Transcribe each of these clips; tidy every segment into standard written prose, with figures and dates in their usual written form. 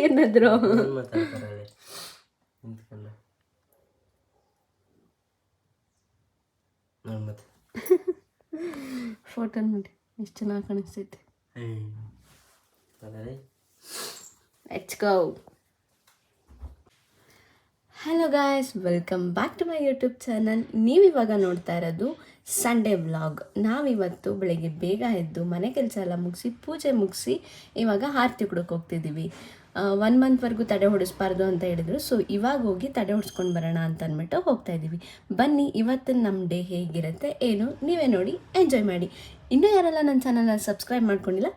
ಏನಾದ್ರು ಫೋಟೋ ನೋಡಿ ಎಷ್ಟು ಚೆನ್ನಾಗಿ ಕಾಣಿಸ್ತೈತೆ. Let's go. Hello guys, welcome back to my YouTube channel. ನೀವಿವಾಗ ನೋಡ್ತಾ ಇರೋದು ಸಂಡೇ ವ್ಲಾಗ್. ನಾವಿವತ್ತು ಬೆಳಗ್ಗೆ ಬೇಗ ಎದ್ದು ಮನೆ ಕೆಲಸ ಎಲ್ಲ ಮುಗಿಸಿ ಪೂಜೆ ಮುಗಿಸಿ ಇವಾಗ ಆರತಿ ಕೊಡೋಕೆ ಹೋಗ್ತಿದ್ದೀವಿ. 1 ಮಂತ್ವರೆಗೂ ತಡೆ ಹೊಡಿಸ್ಬಾರ್ದು ಅಂತ ಹೇಳಿದ್ರು. ಸೊ ಇವಾಗ ಹೋಗಿ ತಡೆ ಹೊಡಿಸ್ಕೊಂಡು ಬರೋಣ ಅಂತ ಅಂದ್ಬಿಟ್ಟು ಹೋಗ್ತಾ ಇದ್ದೀವಿ. ಬನ್ನಿ, ಇವತ್ತಿನ ನಮ್ಮ ಡೇ ಹೇಗಿರುತ್ತೆ ಏನು ನೀವೇ ನೋಡಿ ಎಂಜಾಯ್ ಮಾಡಿ. ಇನ್ನೂ ಯಾರೆಲ್ಲ ನನ್ನ ಚಾನಲ್ನ ಸಬ್ಸ್ಕ್ರೈಬ್ ಮಾಡ್ಕೊಂಡಿಲ್ಲ,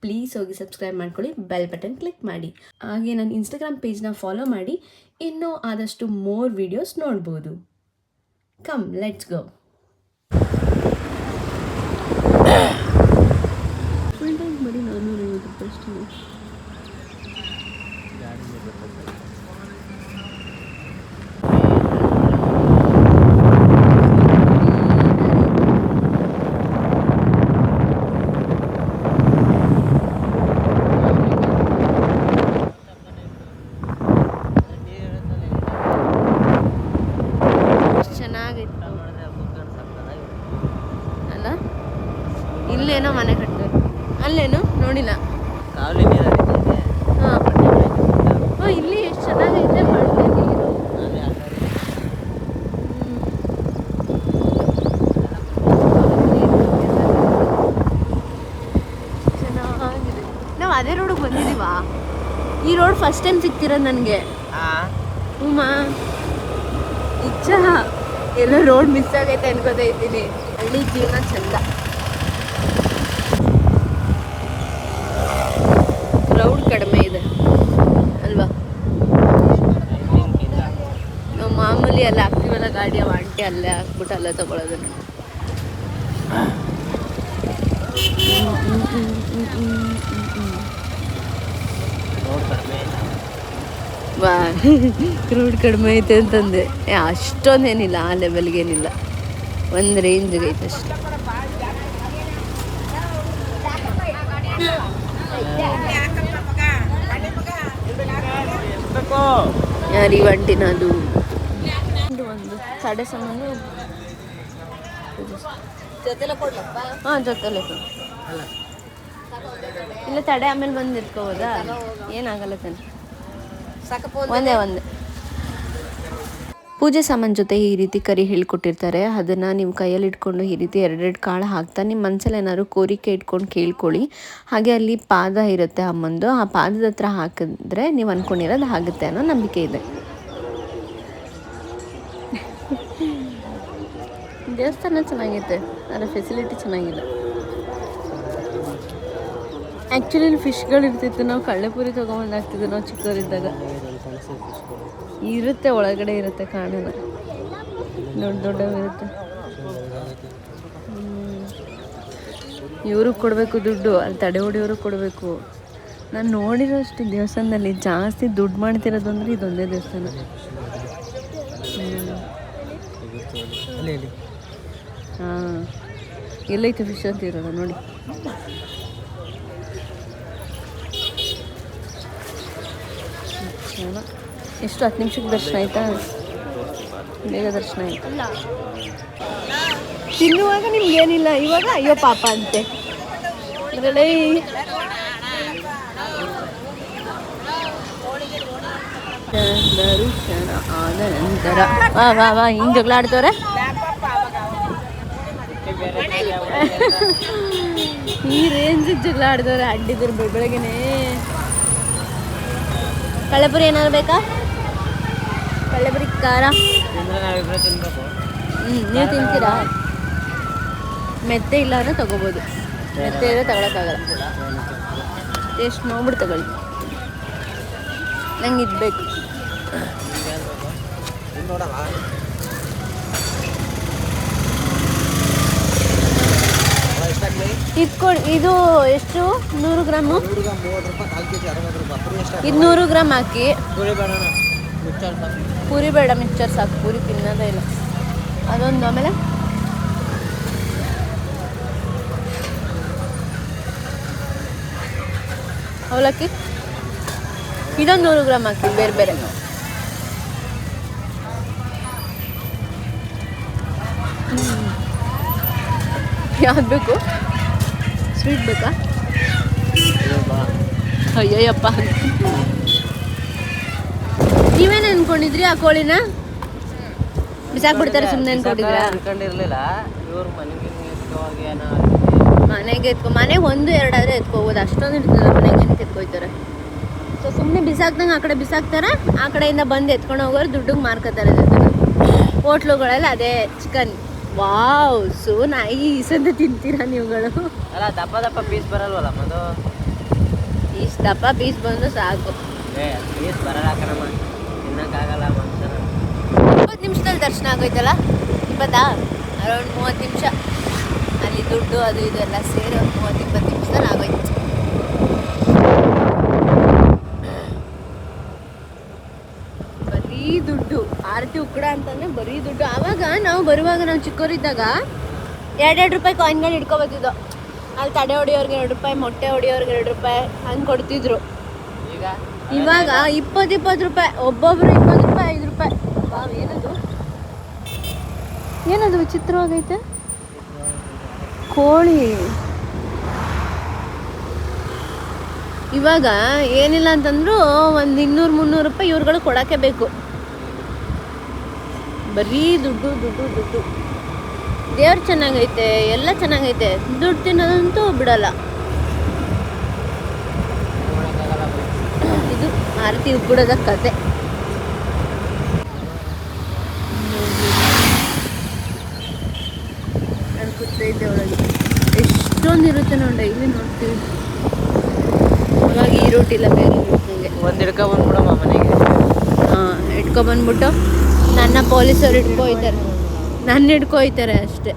ಪ್ಲೀಸ್ ಹೋಗಿ ಸಬ್ಸ್ಕ್ರೈಬ್ ಮಾಡ್ಕೊಳ್ಳಿ, ಬೆಲ್ ಬಟನ್ ಕ್ಲಿಕ್ ಮಾಡಿ. ಹಾಗೆ ನನ್ನ ಇನ್ಸ್ಟಾಗ್ರಾಮ್ ಪೇಜ್ನ ಫಾಲೋ ಮಾಡಿ, ಇನ್ನೂ ಆದಷ್ಟು ಮೋರ್ ವಿಡಿಯೋಸ್ ನೋಡ್ಬೋದು. Come let's go. Full time ಬರೀ 450 ರೂಪಾಯಿ ಅಷ್ಟೇ. ಇಲ್ಲೇನೋ ಮನೆ ಕಟ್ತಾರೆ, ಅಲ್ಲೇನು ನೋಡಿಲ್ಲ. ಹಾಂ, ಇಲ್ಲಿ ಎಷ್ಟು ಚೆನ್ನಾಗೈತೆ ಮಳೆ ನೀರು. ಚೆನ್ನಾಗಿದೆ. ನಾವು ಅದೇ ರೋಡಿಗೆ ಬಂದಿದ್ದೀವಾ? ಈ ರೋಡ್ ಫಸ್ಟ್ ಟೈಮ್ ಸಿಗ್ತಿರೋದು ನನಗೆ. ಹ್ಞೂ ಇಚ್ಛಾ ಎಲ್ಲೋ ರೋಡ್ ಮಿಸ್ ಆಗೈತೆ ಅನ್ಕೋತಾ ಇದ್ದೀನಿ. ಹಳ್ಳಿ ಜೀವನ ಚಂದ. ಕ್ರೌಡ್ ಕಡಿಮೆ ಇದೆ ಅಲ್ವಾ? ನಾವು ಮಾಮೂಲಿ ಎಲ್ಲ ಹಾಕ್ತೀವಲ್ಲ ಗಾಡಿ, ಅವ ಆಂಟಿ ಅಲ್ಲೇ ಹಾಕ್ಬಿಟ್ಟು ಅಲ್ಲೇ ತಗೊಳ್ಳೋದನ್ನು. ವಾ, ಕ್ರೌಡ್ ಕಡಿಮೆ ಐತೆ ಅಂತಂದೆ. ಅಷ್ಟೊಂದೇನಿಲ್ಲ, ಆ ಲೆವೆಲ್ಗೇನಿಲ್ಲ, ಒಂದು ರೇಂಜ್ಗೆ ಐತೆ ಅಷ್ಟೆ. ಯಾರಿ ಒಂಟಿನ ಅದು ಒಂದು ಸಾಡೆ ಸಾಮಾನು ಹಾಂ ಜೊತೆಲೆ ಇಲ್ಲ ತಡೆ ಆಮೇಲೆ ಬಂದು ಇಟ್ಕೋಬೋದಾ? ಏನಾಗಲ್ಲ ತಾನೆ, ಒಂದೇ ಪೂಜೆ ಸಾಮಾನು ಜೊತೆ ಈ ರೀತಿ ಕರಿ ಹೇಳ್ಕೊಟ್ಟಿರ್ತಾರೆ. ಅದನ್ನು ನೀವು ಕೈಯಲ್ಲಿ ಇಟ್ಕೊಂಡು ಈ ರೀತಿ 2 ಕಾಳು ಹಾಕ್ತಾ ನಿಮ್ಮ ಮನಸ್ಸಲ್ಲಿ ಏನಾದ್ರು ಕೋರಿಕೆ ಇಟ್ಕೊಂಡು ಕೇಳ್ಕೊಳ್ಳಿ. ಹಾಗೆ ಅಲ್ಲಿ ಪಾದ ಇರುತ್ತೆ ಅಮ್ಮಂದು, ಆ ಪಾದದ ಹತ್ರ ಹಾಕಿದ್ರೆ ನೀವು ಅಂದ್ಕೊಂಡಿರೋದು ಆಗುತ್ತೆ ಅನ್ನೋ ನಂಬಿಕೆ ಇದೆ. ದೇವಸ್ಥಾನ ಚೆನ್ನಾಗೈತೆ, ಆದರೆ ಫೆಸಿಲಿಟಿ ಚೆನ್ನಾಗಿಲ್ಲ. ಆ್ಯಕ್ಚುಲಿ ಫಿಶ್ಗಳು ಇರ್ತಿತ್ತು, ನಾವು ಕಳ್ಳೆಪುರಿ ತೊಗೊಂಬಂದು ಹಾಕ್ತಿದ್ವಿ ನಾವು ಚಿಕ್ಕವರಿದ್ದಾಗ. ಇರುತ್ತೆ, ಒಳಗಡೆ ಇರುತ್ತೆ, ಕಾಣಲ್ಲ, ದೊಡ್ಡವಿರುತ್ತೆ. ಇವ್ರಿಗೆ ಕೊಡಬೇಕು ದುಡ್ಡು, ಅಲ್ಲಿ ತಡೆ ಹೊಡಿಯೋರಿಗೆ ಕೊಡಬೇಕು. ನಾನು ನೋಡಿರೋಷ್ಟು ದೇವಸ್ಥಾನದಲ್ಲಿ ಜಾಸ್ತಿ ದುಡ್ಡು ಮಾಡ್ತಿರೋದು ಅಂದರೆ ಇದೊಂದೇ ದೇವಸ್ಥಾನ. ಹಾಂ, ಎಲ್ಲೈತೆ ಫಿಶ್ ಅಂತ ಇರೋದು ನೋಡಿ. ಎಷ್ಟು 10 ನಿಮಿಷಕ್ಕೆ ದರ್ಶನ ಆಯ್ತಾ? ಬೇಗ ದರ್ಶನ ಆಯ್ತು. ತಿನ್ನುವಾಗ ನಿಮ್ಗೇನಿಲ್ಲ, ಇವಾಗ ಅಯ್ಯೋ ಪಾಪ ಅಂತೆ. ದರ್ಶನ ಆದ ನಂತರ ವಾ ಹಿಂಗೆ ಜಗಳ ಆಡ್ತವ್ರೆ. ಈ ರೇಂಜ್ ಜಗಳ ಆಡ್ತವ್ರೆ, ಅಡ್ಡಿದ್ರು ಬೆಳಗ್ಗೆನೆ. ಕಳ್ಳೆಪುರಿ ಏನಾದ್ರು ಬೇಕಾ? ಕಳ್ಳೆಪುರಿ ಖಾರ ನೀವು ತಿಂತೀರಾ? ಮೆತ್ತೆ ಇಲ್ಲ ಅಂದರೆ ತೊಗೋಬೋದು, ಮೆತ್ತೆ ಇದ್ರೆ ತಗೊಳಕ್ಕಾಗಲ್ಲ. ಟೇಸ್ಟ್ ನೋಡ್ಬಿಟ್ಟು ತಗೊಳ್ಳಿ. ನಂಗೆ ಇದು ಬೇಕು. ಇಟ್ಕೊಡಿ. ಇದು ಎಷ್ಟು? 100 ಗ್ರಾಮು? ಇದು 100 ಗ್ರಾಮ್ ಹಾಕಿ. ಪೂರಿ ಬೇಡ, ಮಿಕ್ಚರ್ ಸಾಕು. ಪೂರಿ ತಿನ್ನೋದೇ ಇಲ್ಲ. ಅದೊಂದು. ಆಮೇಲೆ ಅವಲಕ್ಕಿ ಇದೊಂದು 100 ಗ್ರಾಮ್ ಹಾಕಿ ಬೇರೆ ಬೇರೆ. ಯಾವ್ದು ಬೇಕು? ಸ್ವೀಟ್ ಬೇಕಾ? ಅಯ್ಯಯ್ಯಪ್ಪ, ನೀವೇನು ಅನ್ಕೊಂಡಿದ್ರಿ? ಆ ಕೋಳಿನ ಬಿಸಾಕ್ಬಿಡ್ತಾರೆ ಸುಮ್ಮನೆ ಅನ್ಕೊಂಡಿದ್ರ? ಮನೆಗೆ ಮನೆಗೆ 1-2 ಆದ್ರೆ ಎತ್ಕೋಬೋದು, ಅಷ್ಟೊಂದು ಇರ್ತದೆ. ಮನೆಗೆ ಏನಕ್ಕೆ ಎತ್ಕೊಯ್ತಾರೆ? ಸೊ ಸುಮ್ಮನೆ ಬಿಸಾಕ್ದಂಗೆ ಆ ಕಡೆ ಬಿಸಾಕ್ತಾರೆ, ಆ ಕಡೆಯಿಂದ ಬಂದು ಎತ್ಕೊಂಡು ಹೋಗೋರು ದುಡ್ಡಿಗೆ ಮಾರ್ಕೋತಾರೆ. ಹೋಟ್ಲುಗಳಲ್ಲಿ ಅದೇ ಚಿಕನ್. ವಾವ್, ಸೋ ನೈಸ್ ಅಂತ ತಿಂತೀರಾ ನೀವುಗಳು? ಅಲ್ಲ, ದಪ್ಪ ದಪ್ಪ ಪೀಸ್ ಬರಲ್ವಲ್ಲ ಮದು? ಇಷ್ಟು ದಪ್ಪ ಪೀಸ್ ಬಂದು ಸಾಕು. ಪೀಸ್ ಬರಲ್ಲ ಕಣಮ್ಮ, ತಿನ್ನಕ್ಕಾಗಲ್ಲ ಮನುಷ್ಯನ. 20 ನಿಮಿಷದಲ್ಲಿ ದರ್ಶನ ಆಗೋಯ್ತಲ್ಲ? 20 ಅರೌಂಡ್ 30 ನಿಮಿಷ. ಅಲ್ಲಿ ದುಡ್ಡು ಅದು ಇದು ಎಲ್ಲ ಸೇರಿ ಒಂದು 30-20 ನಿಮಿಷದಲ್ಲಿ ಆಗೋಯ್ತು. ಬರೀ ದುಡ್ಡು. ಆರತಿ ಉಕ್ಕಡ ಅಂತಂದ್ರೆ ಬರೀ ದುಡ್ಡು. ಆವಾಗ ನಾವು ಬರುವಾಗ, ನಾವು ಚಿಕ್ಕವರಿದ್ದಾಗ 2-2 ರೂಪಾಯಿ ಕಾಯಿನ್ಗಳು ಇಟ್ಕೊಬತ್ತಿದ್ದೋ. ಅಲ್ಲಿ ತಡೆ ಹೊಡಿಯೋರ್ಗೆ 2 ರೂಪಾಯಿ, ಮೊಟ್ಟೆ ಹೊಡಿಯೋರ್ಗೆ 2 ರೂಪಾಯಿ ಹಂಗೆ ಕೊಡ್ತಿದ್ರು. ಇವಾಗ 20 ರೂಪಾಯಿ, ಒಬ್ಬೊಬ್ರು 20 ರೂಪಾಯಿ, 5 ರೂಪಾಯಿ. ಏನದು ಏನದು ವಿಚಿತ್ರವಾಗೈತೆ? ಕೋಳಿ. ಇವಾಗ ಏನಿಲ್ಲ ಅಂತಂದ್ರು ಒಂದು 200-300 ರೂಪಾಯಿ ಇವ್ರುಗಳು ಕೊಡೋಕ್ಕೆ ಬೇಕು. ಬರೀ ದುಡ್ಡು ದುಡ್ಡು ದುಡ್ಡು. ದೇವ್ರು ಚೆನ್ನಾಗೈತೆ, ಎಲ್ಲ ಚೆನ್ನಾಗೈತೆ, ದುಡ್ಡು ತಿನ್ನೋದಂತೂ ಬಿಡಲ್ಲ. ಇದು ಆರತಿ ಉಗ್ಬಿಡೋದ ಕತೆ. ನಾನು ಕೂತೈತೆ ಒಳಗೆ. ಎಷ್ಟೊಂದು ಇರುತ್ತೆ ನೋಡಿ, ಇಲ್ಲಿ ನೋಡ್ತೀವಿ. ಅವಾಗ ಈ ರೂಟ್ ಇಲ್ಲ, ಬೇರೆ ರೂಟ್. ನನಗೆ ಒಂದು ಹಿಡ್ಕೊಬಂದ್ಬಿಡಮ್ಮ ಮನೆಗೆ. ಹಾಂ, ಇಟ್ಕೊಬಂದ್ಬಿಟ್ಟು ನನ್ನ ಪೊಲೀಸರು ಇಟ್ಕೊಯ್ತಾರೆ, ನನ್ನ ಹಿಡ್ಕೊಯ್ತಾರೆ ಅಷ್ಟೆ.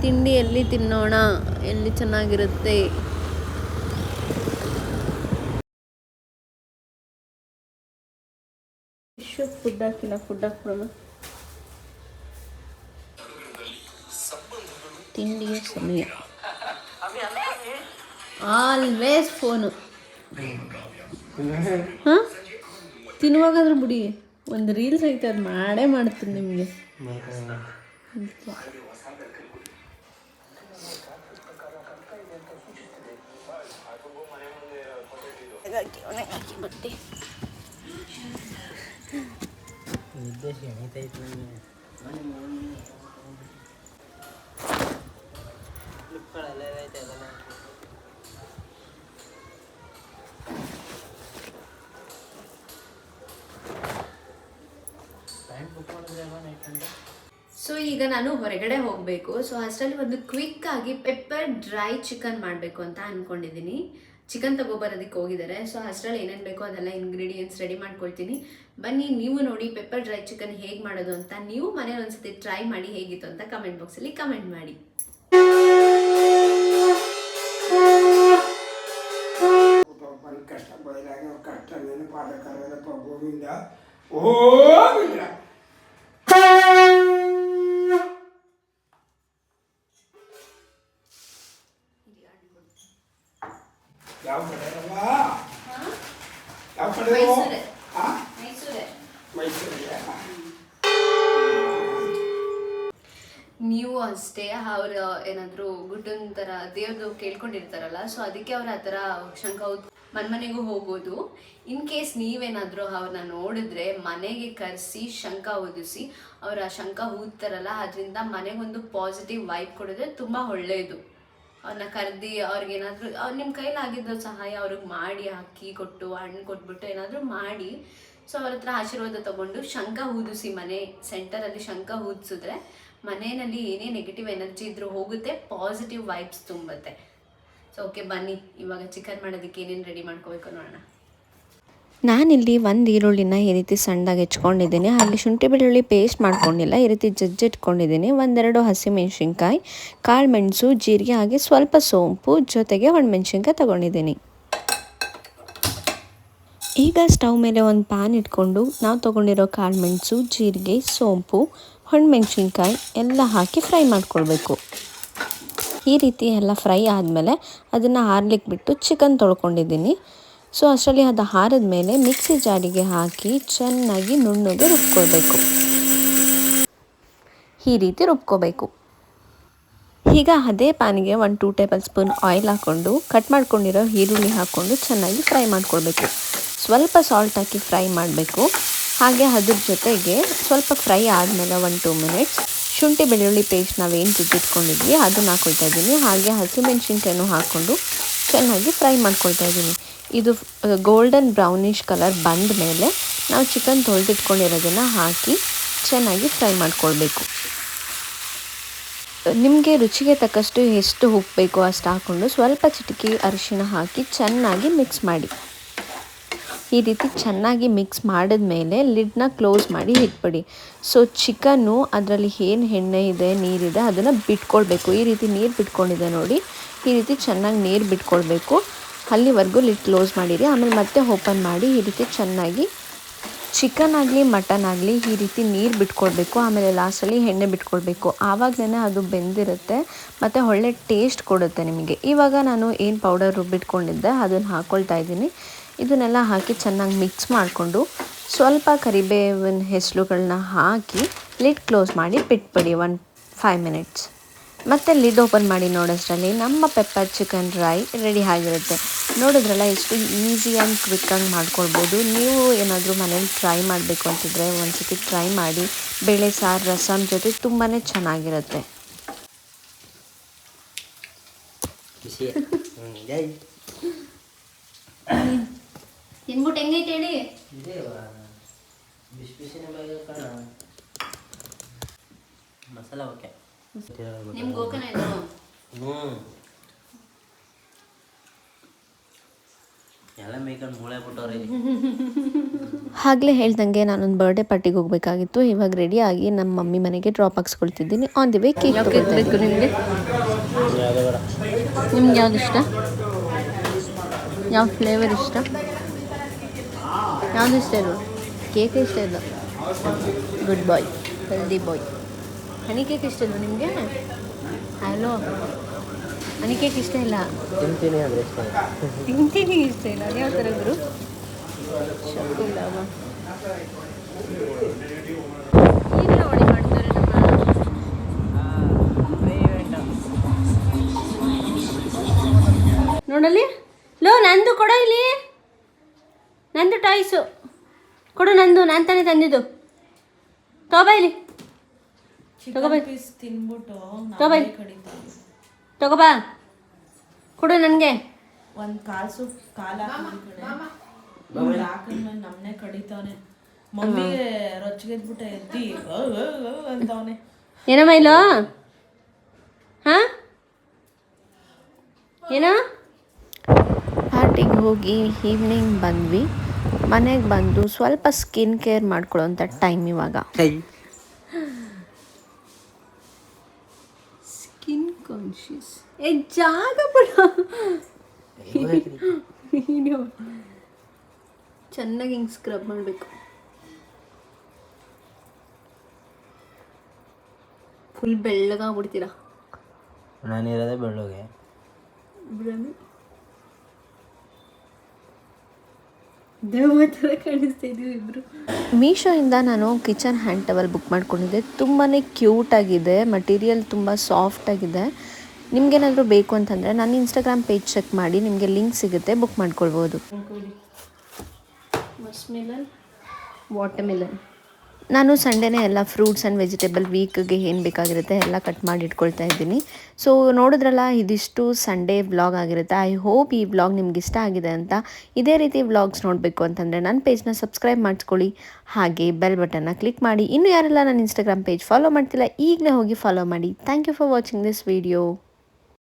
ತಿಂಡಿ ಎಲ್ಲಿ ತಿನ್ನೋಣ, ಎಲ್ಲಿ ಚೆನ್ನಾಗಿರುತ್ತೆ? ಫುಡ್ ಹಾಕಿಲ್ಲ, ಫುಡ್ ಹಾಕ್ಬಿಡೋಣ. ತಿಂಡಿಯ ಸಮಯ. Always phone. ಹಾಂ, ತಿನ್ನುವಾಗಾದ್ರೂ ಬಿಡಿ, ಒಂದು ರೀಲ್ಸ್ ಐತೆ, ಅದು ಮಾಡೇ ಮಾಡ್ತೀನಿ ನಿಮಗೆ. ಬಟ್ಟೆ ಸೊ ಈಗ ನಾನು ಹೊರಗಡೆ ಹೋಗಬೇಕು. ಸೊ ಅಷ್ಟರಲ್ಲಿ ಒಂದು ಕ್ವಿಕ್ ಆಗಿ ಪೆಪ್ಪರ್ ಡ್ರೈ ಚಿಕನ್ ಮಾಡಬೇಕು ಅಂತ ಅಂದ್ಕೊಂಡಿದ್ದೀನಿ. ಚಿಕನ್ ತಗೋಬರೋದಕ್ಕೆ ಹೋಗಿದ್ದಾರೆ. ಸೊ ಅಷ್ಟರಲ್ಲಿ ಏನೇನು ಬೇಕೋ ಅದೆಲ್ಲ ಇಂಗ್ರೀಡಿಯೆಂಟ್ಸ್ ರೆಡಿ ಮಾಡ್ಕೊಳ್ತೀನಿ. ಬನ್ನಿ ನೀವು ನೋಡಿ ಪೆಪ್ಪರ್ ಡ್ರೈ ಚಿಕನ್ ಹೇಗೆ ಮಾಡೋದು ಅಂತ. ನೀವು ಮನೇಲಿ ಒಂದ್ಸತಿ ಟ್ರೈ ಮಾಡಿ, ಹೇಗಿತ್ತು ಅಂತ ಕಮೆಂಟ್ ಬಾಕ್ಸಲ್ಲಿ ಕಮೆಂಟ್ ಮಾಡಿ. ಕಷ್ಟ ಬಯಲಾಗ ಕಷ್ಟ ನೆನಪಾದಕರಪ್ಪ ಗೋವಿಂದ. ಓ ಯಾವ ಕಡೆ ಯಾವ ಕಡೆ? ನೀವು ಅಷ್ಟೇ ಅವ್ರು ಏನಾದರೂ ಗುಡ್ಡನ್ ಥರ ದೇವ್ರದ್ದು ಕೇಳ್ಕೊಂಡಿರ್ತಾರಲ್ಲ, ಸೊ ಅದಕ್ಕೆ ಅವ್ರು ಆ ಥರ ಶಂಖ ಮನೆಗೂ ಹೋಗೋದು. ಇನ್ ಕೇಸ್ ನೀವೇನಾದರೂ ಅವ್ರನ್ನ ನೋಡಿದ್ರೆ ಮನೆಗೆ ಕರೆಸಿ ಶಂಖ ಊದಿಸಿ, ಅವ್ರ ಆ ಶಂಖ ಊದ್ತಾರಲ್ಲ, ಅದರಿಂದ ಮನೆಗೊಂದು ಪಾಸಿಟಿವ್ ವೈಬ್ ಕೊಡಿದ್ರೆ ತುಂಬ ಒಳ್ಳೆಯದು. ಅವ್ರನ್ನ ಕರೆದಿ ಅವ್ರಿಗೇನಾದರೂ ನಿಮ್ಮ ಕೈಲಾಗಿದ್ದ ಸಹಾಯ ಅವ್ರಿಗೆ ಮಾಡಿ, ಅಕ್ಕಿ ಕೊಟ್ಟು, ಹಣ್ಣು ಕೊಟ್ಬಿಟ್ಟು ಏನಾದರೂ ಮಾಡಿ, ಸೊ ಅವ್ರ ಹತ್ರ ಆಶೀರ್ವಾದ ತೊಗೊಂಡು ಶಂಖ ಊದಿಸಿ. ಮನೆ ಸೆಂಟರಲ್ಲಿ ಶಂಖ ಊದಿಸಿದ್ರೆ ಮನೆಯಲ್ಲಿ ಏನೇ ನೆಗೆಟಿವ್ ಎನರ್ಜಿ ಇದ್ರೂ ಹೋಗುತ್ತೆ, ಪಾಸಿಟಿವ್ ವೈಬ್ಸ್ ತುಂಬುತ್ತೆ. ಸೊ ಓಕೆ, ಬನ್ನಿ ಇವಾಗ ಚಿಕನ್ ಮಾಡೋದಕ್ಕೆ ಏನೇನು ರೆಡಿ ಮಾಡ್ಕೋಬೇಕು ನೋಡೋಣ. ನಾನಿಲ್ಲಿ ಒಂದು ಈರುಳ್ಳಿನ ಈ ರೀತಿ ಸಣ್ಣದಾಗಿ ಹೆಚ್ಕೊಂಡಿದ್ದೀನಿ. ಅಲ್ಲಿ ಶುಂಠಿ ಬೆಳ್ಳುಳ್ಳಿ ಪೇಸ್ಟ್ ಮಾಡ್ಕೊಂಡಿಲ್ಲ, ಈ ರೀತಿ ಜಜ್ಜಿಟ್ಕೊಂಡಿದ್ದೀನಿ. 1-2 ಹಸಿಮೆಣ್ಸಿನ್ಕಾಯಿ, ಕಾಳು ಮೆಣಸು, ಜೀರಿಗೆ, ಹಾಗೆ ಸ್ವಲ್ಪ ಸೋಂಪು, ಜೊತೆಗೆ ಒಣಮೆಣ್ಸಿನ್ಕಾಯಿ ತೊಗೊಂಡಿದ್ದೀನಿ. ಈಗ ಸ್ಟವ್ ಮೇಲೆ ಒಂದು ಪ್ಯಾನ್ ಇಟ್ಕೊಂಡು ನಾವು ತೊಗೊಂಡಿರೋ ಕಾಳು ಮೆಣಸು, ಜೀರಿಗೆ, ಸೋಂಪು, ಒಣಮೆಣ್ಸಿನ್ಕಾಯಿ ಎಲ್ಲ ಹಾಕಿ ಫ್ರೈ ಮಾಡ್ಕೊಳ್ಬೇಕು. ಈ ರೀತಿ ಎಲ್ಲ ಫ್ರೈ ಆದಮೇಲೆ ಅದನ್ನು ಆರ್ಲಿಕ್ಕೆ ಬಿಟ್ಟು ಚಿಕನ್ ತೊಳ್ಕೊಂಡಿದ್ದೀನಿ. ಸೊ ಅಷ್ಟರಲ್ಲಿ ಅದು ಹಾರಿದ ಮೇಲೆ ಮಿಕ್ಸಿ ಜಾರಿಗೆ ಹಾಕಿ ಚೆನ್ನಾಗಿ ನುಣ್ಣಗೆ ರುಬ್ಕೊಳ್ಬೇಕು. ಈ ರೀತಿ ರುಬ್ಕೋಬೇಕು. ಈಗ ಅದೇ ಪ್ಯಾನಿಗೆ 1-2 ಟೇಬಲ್ ಸ್ಪೂನ್ ಆಯಿಲ್ ಹಾಕ್ಕೊಂಡು ಕಟ್ ಮಾಡ್ಕೊಂಡಿರೋ ಈರುಳ್ಳಿ ಹಾಕ್ಕೊಂಡು ಚೆನ್ನಾಗಿ ಫ್ರೈ ಮಾಡ್ಕೊಳ್ಬೇಕು. ಸ್ವಲ್ಪ ಸಾಲ್ಟ್ ಹಾಕಿ ಫ್ರೈ ಮಾಡಬೇಕು. ಹಾಗೆ ಅದ್ರ ಜೊತೆಗೆ ಸ್ವಲ್ಪ ಫ್ರೈ ಆದಮೇಲೆ 1-2 ಮಿನಿಟ್ಸ್ ಶುಂಠಿ ಬೆಳ್ಳುಳ್ಳಿ ಪೇಸ್ಟ್ ನಾವೇನು ರುಬ್ಬಿಟ್ಕೊಂಡಿದ್ವಿ ಅದನ್ನು ಹಾಕ್ಕೊಳ್ತಾ ಇದ್ದೀನಿ. ಹಾಗೆ ಹಸಿಮೆಣ್ಸಿನ್ಕಾಯನ್ನು ಹಾಕ್ಕೊಂಡು ಚೆನ್ನಾಗಿ ಫ್ರೈ ಮಾಡ್ಕೊಳ್ತಾ ಇದ್ದೀನಿ. ಇದು ಗೋಲ್ಡನ್ ಬ್ರೌನಿಷ್ ಕಲರ್ ಬಂದ ಮೇಲೆ ನಾವು ಚಿಕನ್ ತೊಳೆದಿಟ್ಕೊಂಡಿರೋದನ್ನು ಹಾಕಿ ಚೆನ್ನಾಗಿ ಫ್ರೈ ಮಾಡ್ಕೊಳ್ಬೇಕು. ನಿಮಗೆ ರುಚಿಗೆ ತಕ್ಕಷ್ಟು ಎಷ್ಟು ಉಪ್ಪು ಬೇಕೋ ಅಷ್ಟು ಹಾಕ್ಕೊಂಡು ಸ್ವಲ್ಪ ಚಿಟಿಕೆ ಅರಿಶಿಣ ಹಾಕಿ ಚೆನ್ನಾಗಿ ಮಿಕ್ಸ್ ಮಾಡಿ. ಈ ರೀತಿ ಚೆನ್ನಾಗಿ ಮಿಕ್ಸ್ ಮಾಡಿದ್ಮೇಲೆ ಲಿಡ್ನ ಕ್ಲೋಸ್ ಮಾಡಿ ಇಟ್ಬಿಡಿ. ಸೊ ಚಿಕನ್ನು ಅದರಲ್ಲಿ ಏನು ಎಣ್ಣೆ ಇದೆ ನೀರಿದೆ ಅದನ್ನು ಬಿಟ್ಕೊಳ್ಬೇಕು. ಈ ರೀತಿ ನೀರು ಬಿಟ್ಕೊಂಡಿದೆ ನೋಡಿ, ಈ ರೀತಿ ಚೆನ್ನಾಗಿ ನೀರು ಬಿಟ್ಕೊಳ್ಬೇಕು. ಅಲ್ಲಿವರೆಗೂ ಲಿಡ್ ಕ್ಲೋಸ್ ಮಾಡಿರಿ. ಆಮೇಲೆ ಮತ್ತೆ ಓಪನ್ ಮಾಡಿ ಈ ರೀತಿ ಚೆನ್ನಾಗಿ ಚಿಕನ್ ಆಗಲಿ ಮಟನ್ ಆಗಲಿ ಈ ರೀತಿ ನೀರು ಬಿಟ್ಕೊಳ್ಬೇಕು. ಆಮೇಲೆ ಲಾಸ್ಟಲ್ಲಿ ಎಣ್ಣೆ ಬಿಟ್ಕೊಳ್ಬೇಕು. ಆವಾಗಲೇ ಅದು ಬೆಂದಿರುತ್ತೆ ಮತ್ತು ಒಳ್ಳೆ ಟೇಸ್ಟ್ ಕೊಡುತ್ತೆ ನಿಮಗೆ. ಇವಾಗ ನಾನು ಏನು ಪೌಡರ್ ರುಬ್ಬಿಟ್ಕೊಂಡಿದ್ದೆ ಅದನ್ನು ಹಾಕ್ಕೊಳ್ತಾ ಇದ್ದೀನಿ. ಇದನ್ನೆಲ್ಲ ಹಾಕಿ ಚೆನ್ನಾಗಿ ಮಿಕ್ಸ್ ಮಾಡಿಕೊಂಡು ಸ್ವಲ್ಪ ಕರಿಬೇವಿನ ಹೆಸರುಗಳನ್ನ ಹಾಕಿ ಲಿಡ್ ಕ್ಲೋಸ್ ಮಾಡಿ ಬಿಟ್ಬಿಡಿ 5 ಮಿನಿಟ್ಸ್. ಮತ್ತು ಲಿಡ್ ಓಪನ್ ಮಾಡಿ ನೋಡೋಷ್ಟರಲ್ಲಿ ನಮ್ಮ ಪೆಪ್ಪರ್ ಚಿಕನ್ ಡ್ರೈ ರೆಡಿ ಆಗಿರುತ್ತೆ. ನೋಡಿದ್ರಲ್ಲ ಎಷ್ಟು ಈಸಿ ಆ್ಯಂಡ್ ಕ್ವಿಕ್ಕಾಗಿ ಮಾಡ್ಕೊಳ್ಬೋದು. ನೀವು ಏನಾದರೂ ಮನೇಲಿ ಟ್ರೈ ಮಾಡಬೇಕು ಅಂತಿದ್ರೆ ಒಂದ್ಸತಿ ಟ್ರೈ ಮಾಡಿ. ಬೇಳೆ ಸಾರು ರಸಮ್ ಜೊತೆ ತುಂಬಾ ಚೆನ್ನಾಗಿರುತ್ತೆ. ತಿನ್ಬಿಟ್ಟು ಹೆಂಗೈತೆ ಹೇಳಿ. ಮಸಾಲ ಓಕೆ. ನಿಮ್ಗೆ ಓಕೆನಾ ಇದು? ಎಲ್ಲ ಮೇಕಂಡು ಮೂಳೆ ಬಿಟ್ಟವ್ರೆ. ಆಗಲೇ ಹೇಳ್ದಂಗೆ ನಾನೊಂದು ಬರ್ಡೇ ಪಾರ್ಟಿಗೆ ಹೋಗಬೇಕಾಗಿತ್ತು. ಇವಾಗ ರೆಡಿಯಾಗಿ ನಮ್ಮ ಮಮ್ಮಿ ಮನೆಗೆ ಡ್ರಾಪ್ ಹಾಕ್ಸ್ಕೊಳ್ತಿದ್ದೀನಿ. ಆನ್ ದಿ ವೇ ಕೇಕ್ ಬೇಕು. ನಿಮಗೆ ನಿಮ್ಗೆ ಯಾವ್ದು ಇಷ್ಟ? ಯಾವ ಫ್ಲೇವರ್ ಇಷ್ಟ? ಯಾವುದು ಇಷ್ಟ ಇಲ್ಲ? ಕೇಕ್ ಇಷ್ಟ ಇಲ್ಲ? ಗುಡ್ ಬಾಯ್, ಹೆಲ್ದಿ ಬಾಯ್. ಹನಿ ಕೇಕ್ ಇಷ್ಟ ಇಲ್ಲ ನಿಮಗೆ? ಹಲೋ, ಹನಿ ಕೇಕ್ ಇಷ್ಟ ಇಲ್ಲ? ತಿಂತೀನಿ ಅಂದರೆ ಇಷ್ಟ. ತಿಂತೀನಿ ಇಷ್ಟ ಇಲ್ಲ? ಅದು ಯಾವ ಥರ ಗುರು? ಶಕುಲಾವ ಈಗ ನೋಡಿ ಮಾಡ್ತಾರೆ ನೋಡಲ್ಲಿ. ಲೋ ನಂದು ಕೊಡೋ ಇಲ್ಲಿ, ನಂದು ಟಾಯ್ಸು ಕೊಡು. ನಂದು ನಾನು ತಾನೇ ತಂದಿದ್ದು. ತಗೋಬಾ ಇಲ್ಲಿ, ತಗೋಬಾ ತಗೋಬಾ ಕೊಡು ನನಗೆ. ಒಂದು ಕಾಲು ಕಾಲ ಹಾಕಿದ್ಮೇಲೆ ನಮ್ಮನೆ ಕಡಿತಾವನೆ. ಮಮ್ಮಿಗೆ ರೊಚ್ಚಿಗೆದ್ಬಿಟ್ಟೆ ಎದ್ದಿ ಅಂತವನೆ. ಏನಮ್ಮ ಇಲ್ಲೋ? ಹಾಂ ಏನೋ? ಪಾರ್ಟಿಗೆ ಹೋಗಿ ಈವ್ನಿಂಗ್ ಬಂದ್ವಿ. ಮನೆಗೆ ಬಂದು ಸ್ವಲ್ಪ ಸ್ಕಿನ್ ಕೇರ್ ಮಾಡ್ಕೊಳ್ಳೋಂಥ ಟೈಮ್ ಇವಾಗ. ಸ್ಕಿನ್ ಕಾನ್ಷಿಯಸ್ ಜಾಗ ಬಿಡು. ಚೆನ್ನಾಗಿ ಹಿಂಗೆ ಸ್ಕ್ರಬ್ ಮಾಡಬೇಕು. ಫುಲ್ ಬೆಳ್ಳಗಾಗ್ಬಿಡ್ತೀರಾ. ನಾನಿರೋದೇ ಬೆಳ್ಳಗೆ. ದೇವ ಥರ ಕಾಣಿಸ್ತಾ ಇದೀವಿ ಇಬ್ಬರು. ಮೀಶೋಯಿಂದ ನಾನು ಕಿಚನ್ ಹ್ಯಾಂಡ್ ಟವಲ್ ಬುಕ್ ಮಾಡ್ಕೊಂಡಿದ್ದೆ. ತುಂಬಾ ಕ್ಯೂಟಾಗಿದೆ, ಮಟೀರಿಯಲ್ ತುಂಬ ಸಾಫ್ಟಾಗಿದೆ. ನಿಮ್ಗೇನಾದರೂ ಬೇಕು ಅಂತಂದರೆ ನಾನು ಇನ್ಸ್ಟಾಗ್ರಾಮ್ ಪೇಜ್ ಚೆಕ್ ಮಾಡಿ, ನಿಮಗೆ ಲಿಂಕ್ ಸಿಗುತ್ತೆ, ಬುಕ್ ಮಾಡ್ಕೊಳ್ಬೋದು. ಮಸ್ಮೆಲನ್, ವಾಟರ್ಮೆಲನ್. ನಾನು ಸಂಡೇನೇ ಎಲ್ಲ ಫ್ರೂಟ್ಸ್ ಆ್ಯಂಡ್ ವೆಜಿಟೇಬಲ್ ವೀಕ್ಗೆ ಏನು ಬೇಕಾಗಿರುತ್ತೆ ಎಲ್ಲ ಕಟ್ ಮಾಡಿ ಇಟ್ಕೊಳ್ತಾ ಇದ್ದೀನಿ. ಸೊ ನೋಡಿದ್ರಲ್ಲ, ಇದಿಷ್ಟು ಸಂಡೇ ವ್ಲಾಗ್ ಆಗಿರುತ್ತೆ. ಐ ಹೋಪ್ ಈ ವ್ಲಾಗ್ ನಿಮ್ಗೆ ಇಷ್ಟ ಆಗಿದೆ ಅಂತ. ಇದೇ ರೀತಿ ವ್ಲಾಗ್ಸ್ ನೋಡಬೇಕು ಅಂತಂದರೆ ನನ್ನ ಪೇಜ್ನ ಸಬ್ಸ್ಕ್ರೈಬ್ ಮಾಡಿಸ್ಕೊಳ್ಳಿ. ಹಾಗೆ ಬೆಲ್ ಬಟನ್ನ ಕ್ಲಿಕ್ ಮಾಡಿ. ಇನ್ನೂ ಯಾರೆಲ್ಲ ನನ್ನ ಇನ್ಸ್ಟಾಗ್ರಾಮ್ ಪೇಜ್ ಫಾಲೋ ಮಾಡ್ತಿಲ್ಲ ಈಗಲೇ ಹೋಗಿ ಫಾಲೋ ಮಾಡಿ. Thank you for watching this video.